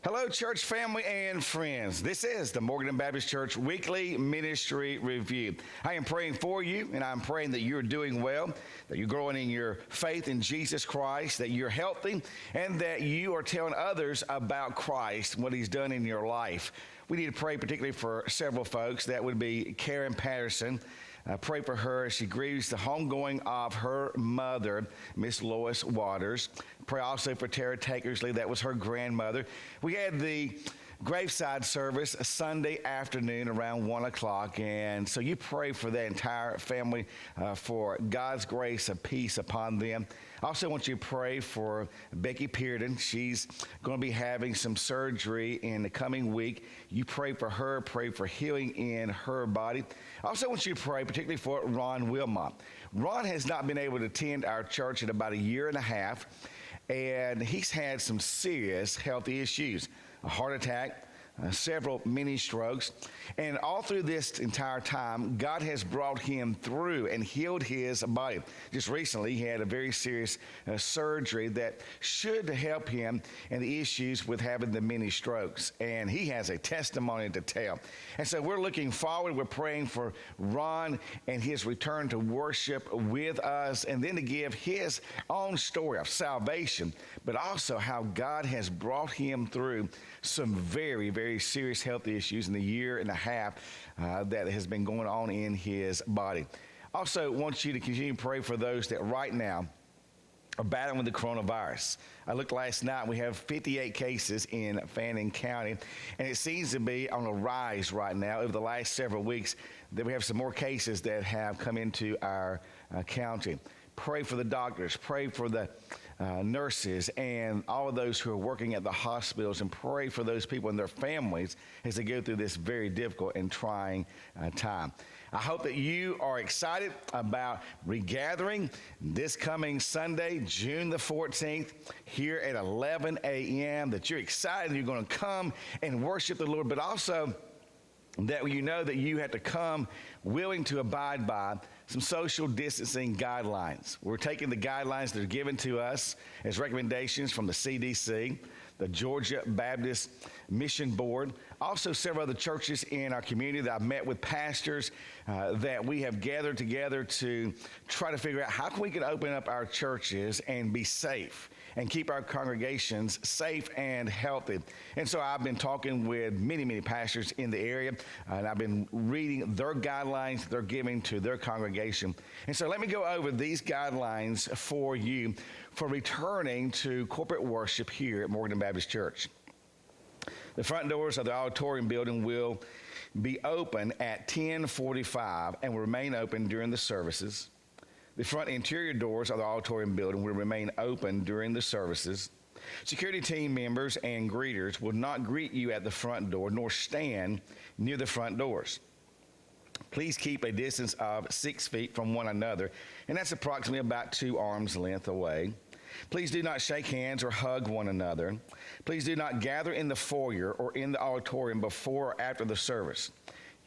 Hello, church family and friends. This is the Morganton Baptist Church Weekly Ministry Review. I am praying for you, and I'm praying that you're doing well, that you're growing in your faith in Jesus Christ, that you're healthy, and that you are telling others about Christ, what He's done in your life. We need to pray particularly for several folks. That would be Karen Patterson. Pray for her as she grieves the homegoing of her mother, Miss Lois Waters. Pray also for Tara Takersley. That was her grandmother. We had the graveside service Sunday afternoon around 1 o'clock, and so you pray for that entire family for God's grace and peace upon them. I also want you to pray for Becky Pearden. She's going to be having some surgery in the coming week. You pray for her, pray for healing in her body. I also want you to pray particularly for Ron Wilmot. Ron has not been able to attend our church in about a year and a half, and he's had some serious health issues. A heart attack, several mini strokes, and all through this entire time, God has brought him through and healed his body. Just recently, he had a very serious surgery that should help him in the issues with having the mini strokes, and he has a testimony to tell. And so we're looking forward. We're praying for Ron and his return to worship with us, and then to give his own story of salvation, but also how God has brought him through some very, very serious health issues in the year and a half that has been going on in his body. Also want you to continue to pray for those that right now are battling with the coronavirus. I looked last night, we have 58 cases in Fannin County, and it seems to be on a rise right now. Over the last several weeks, that we have some more cases that have come into our county. Pray for the doctors, pray for the nurses and all of those who are working at the hospitals, and pray for those people and their families as they go through this very difficult and trying time. I hope that you are excited about regathering this coming Sunday, June the 14th, here at 11 a.m., that you're excited you're going to come and worship the Lord, but also that you know that you have to come willing to abide by some social distancing guidelines. We're taking the guidelines that are given to us as recommendations from the CDC, the Georgia Baptist Mission Board, also several other churches in our community that I've met with pastors that we have gathered together to try to figure out how we can open up our churches and be safe and keep our congregations safe and healthy. And so I've been talking with many pastors in the area, and I've been reading their guidelines they're giving to their congregation. And so let me go over these guidelines for you for returning to corporate worship here at Morganton Baptist Church. The front doors of the auditorium building will be open at 10:45 and will remain open during the services. The front interior doors of the auditorium building will remain open during the services. Security team members and greeters will not greet you at the front door nor stand near the front doors. Please keep a distance of 6 feet from one another, and that's approximately about 2 arms length away. Please do not shake hands or hug one another. Please do not gather in the foyer or in the auditorium before or after the service.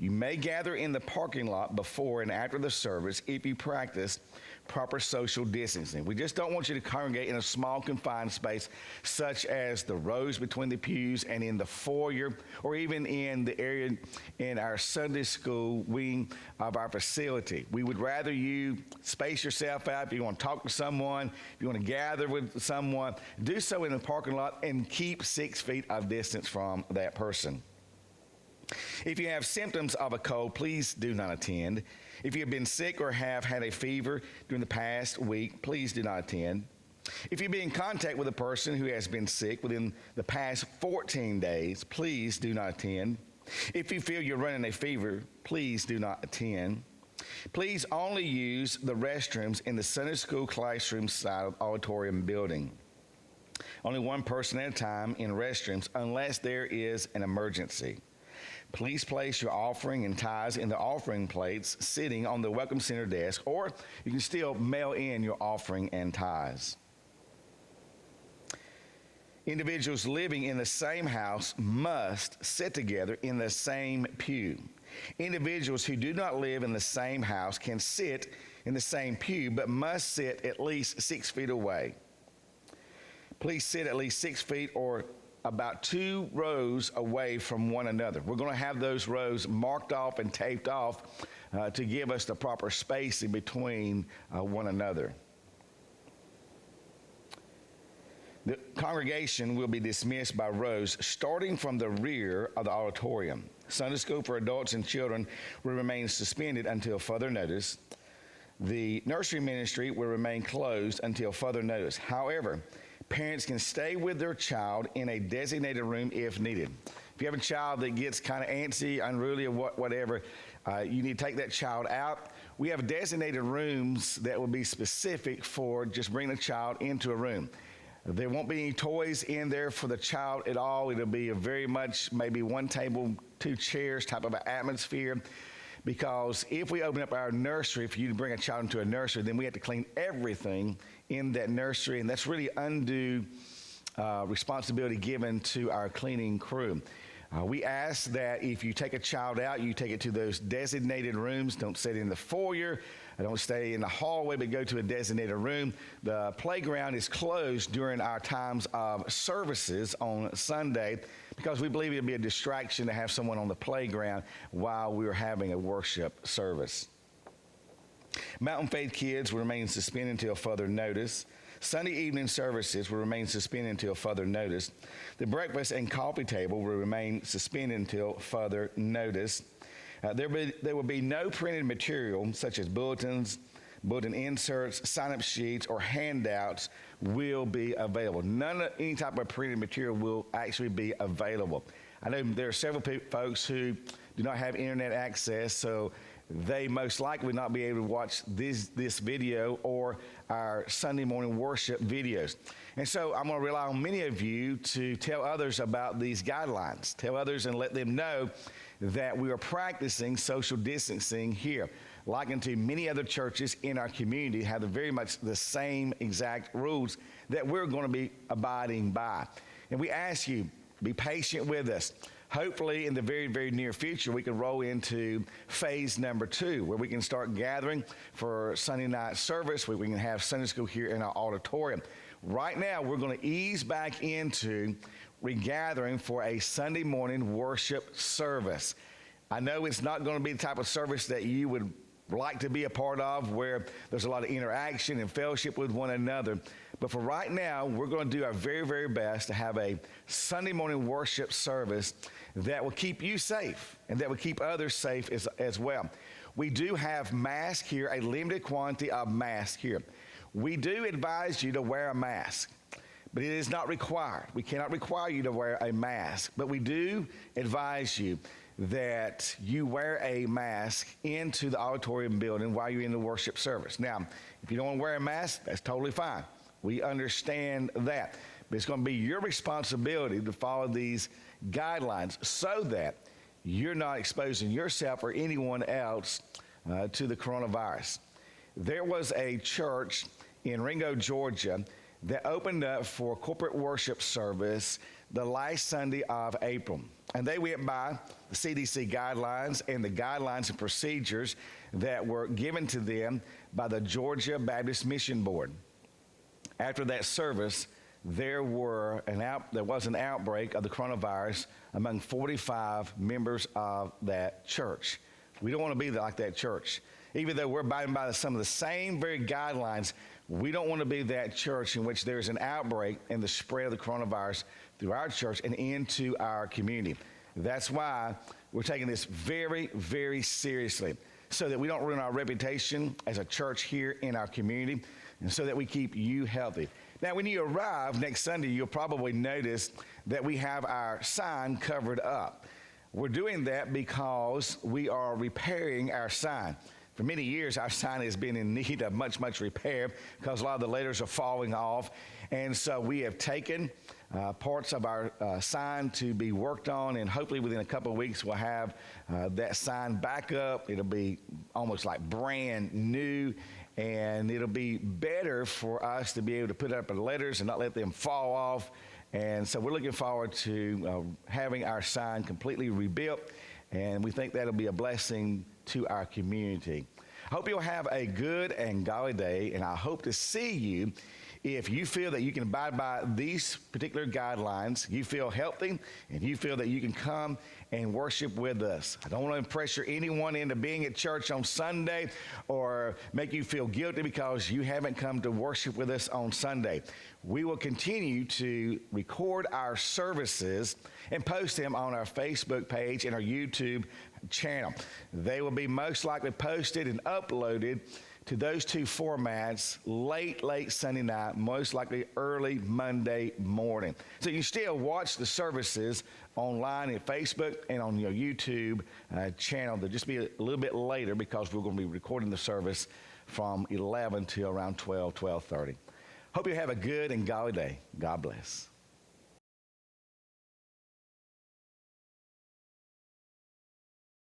You may gather in the parking lot before and after the service if you practice proper social distancing. We just don't want you to congregate in a small confined space such as the rows between the pews and in the foyer, or even in the area in our Sunday school wing of our facility. We would rather you space yourself out. If you want to talk to someone, if you want to gather with someone, do so in the parking lot and keep 6 feet of distance from that person. If you have symptoms of a cold, please do not attend. If you have been sick or have had a fever during the past week, please do not attend. If you've been in contact with a person who has been sick within the past 14 days, please do not attend. If you feel you're running a fever, please do not attend. Please only use the restrooms in the Sunday school classroom side of the auditorium building. Only one person at a time in restrooms unless there is an emergency. Please place your offering and tithes in the offering plates sitting on the Welcome Center desk, or you can still mail in your offering and tithes. Individuals living in the same house must sit together in the same pew. Individuals who do not live in the same house can sit in the same pew, but must sit at least 6 feet away. Please sit at least 6 feet or about 2 rows away from one another. We're going to have those rows marked off and taped off to give us the proper space in between one another. The congregation will be dismissed by rows starting from the rear of the auditorium. Sunday school for adults and children will remain suspended until further notice. The nursery ministry will remain closed until further notice. However, parents can stay with their child in a designated room if needed. If you have a child that gets kind of antsy, unruly, or whatever, you need to take that child out. We have designated rooms that will be specific for just bringing the child into a room. There won't be any toys in there for the child at all. It'll be a very much maybe 1 table, 2 chairs type of an atmosphere. Because if we open up our nursery, for you to bring a child into a nursery, then we have to clean everything in that nursery. And that's really undue responsibility given to our cleaning crew. We ask that if you take a child out, you take it to those designated rooms. Don't sit in the foyer. Don't stay in the hallway, but go to a designated room. The playground is closed during our times of services on Sunday because we believe it'll be a distraction to have someone on the playground while we're having a worship service. Mountain Faith kids will remain suspended until further notice. Sunday evening services will remain suspended until further notice. The breakfast and coffee table will remain suspended until further notice. There will be no printed material such as bulletin inserts, sign-up sheets, or handouts will be available. Any type of printed material will actually be available. I know there are several folks who do not have internet access, so they most likely will not be able to watch this video or our Sunday morning worship videos. And so I'm going to rely on many of you to tell others about these guidelines. Tell others and let them know that we are practicing social distancing here. Like unto many other churches in our community have very much the same exact rules that we're going to be abiding by. And we ask you, be patient with us. Hopefully, in the very, very near future, we can roll into phase number 2, where we can start gathering for Sunday night service, where we can have Sunday school here in our auditorium. Right now, we're going to ease back into regathering for a Sunday morning worship service. I know it's not going to be the type of service that you would like to be a part of, where there's a lot of interaction and fellowship with one another. But for right now, we're going to do our very, very best to have a Sunday morning worship service that will keep you safe and that will keep others safe as well. We do have masks here, a limited quantity of masks here. We do advise you to wear a mask, but it is not required. We cannot require you to wear a mask, but we do advise you that you wear a mask into the auditorium building while you're in the worship service. Now, if you don't want to wear a mask, that's totally fine. We understand that. But it's going to be your responsibility to follow these guidelines so that you're not exposing yourself or anyone else to the coronavirus. There was a church in Ringo, Georgia, that opened up for corporate worship service the last Sunday of April. And they went by the CDC guidelines and the guidelines and procedures that were given to them by the Georgia Baptist Mission Board. After that service, there was an outbreak of the coronavirus among 45 members of that church. We don't want to be like that church. Even though we're abiding by some of the same very guidelines, we don't want to be that church in which there's an outbreak and the spread of the coronavirus through our church and into our community. That's why we're taking this very, very seriously, so that we don't ruin our reputation as a church here in our community, and so that we keep you healthy. Now, when you arrive next Sunday, you'll probably notice that we have our sign covered up. We're doing that because we are repairing our sign. For many years, our sign has been in need of much, much repair because a lot of the letters are falling off. And so we have taken parts of our sign to be worked on, and hopefully within a couple of weeks, we'll have that sign back up. It'll be almost like brand new, and it'll be better for us to be able to put up the letters and not let them fall off. And so we're looking forward to having our sign completely rebuilt, and we think that'll be a blessing to our community. I hope you'll have a good and godly day, and I hope to see you If you feel that you can abide by these particular guidelines, you feel healthy, and you feel that you can come and worship with us. I don't want to pressure anyone into being at church on Sunday or make you feel guilty because you haven't come to worship with us on Sunday. We will continue to record our services and post them on our Facebook page and our YouTube channel. They will be most likely posted and uploaded to those two formats late Sunday night, most likely early Monday morning. So you can still watch the services online at Facebook and on your YouTube channel. They'll just be a little bit later because we're going to be recording the service from 11 to around 12:30. Hope you have a good and godly day. God bless.